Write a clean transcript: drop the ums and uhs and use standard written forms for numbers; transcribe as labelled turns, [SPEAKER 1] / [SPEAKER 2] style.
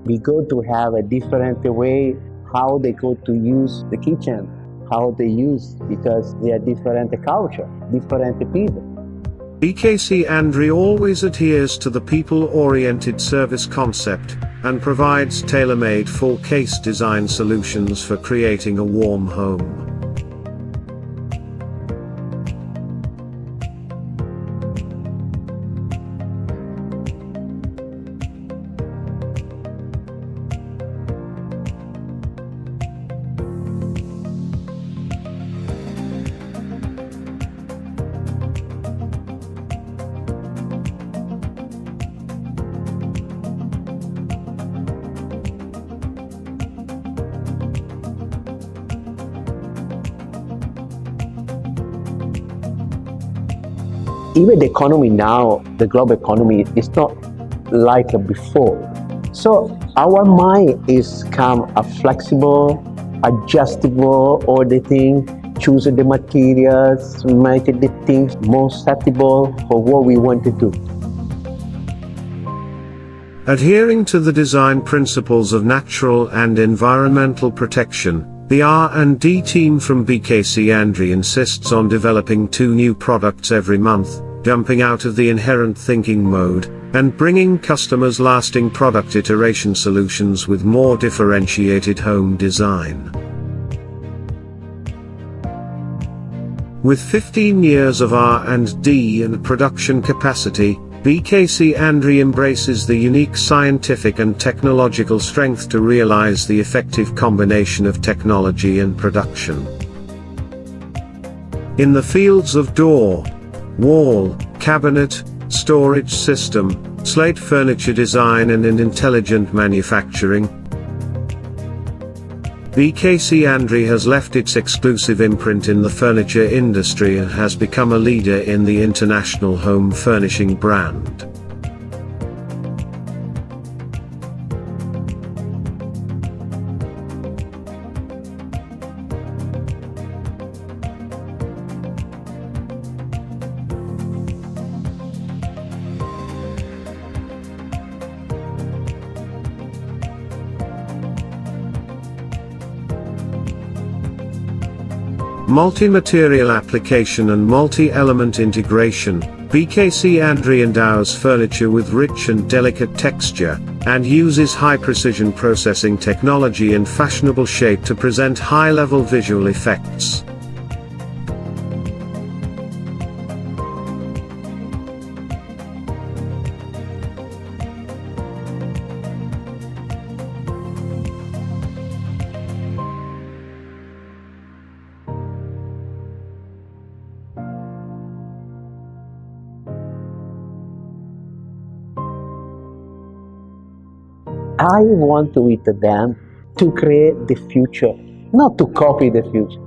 [SPEAKER 1] We go to have a different way how they go to use the kitchen, how they use, because they are different culture, different people.
[SPEAKER 2] Ciandre always adheres to the people-oriented service concept, and provides tailor-made full-case design solutions for creating a warm home.
[SPEAKER 1] Even the economy now, the global economy, is not like before. So our mind is come a flexible, adjustable, all the thing, choose the materials, make the things more suitable for what we want to do.
[SPEAKER 2] Adhering to the design principles of natural and environmental protection, the R&D team from Ciandre insists on developing 2 new products every month, jumping out of the inherent thinking mode, and bringing customers lasting product iteration solutions with more differentiated home design. With 15 years of R&D and production capacity, Ciandre embraces the unique scientific and technological strength to realize the effective combination of technology and production. In the fields of door, wall, cabinet, storage system, slate furniture design and intelligent manufacturing, Ciandre has left its exclusive imprint in the furniture industry and has become a leader in the international home furnishing brand. Multi-material application and multi-element integration, Ciandre endows furniture with rich and delicate texture, and uses high-precision processing technology and fashionable shape to present high-level visual effects.
[SPEAKER 1] I want to with them to create the future, not to copy the future.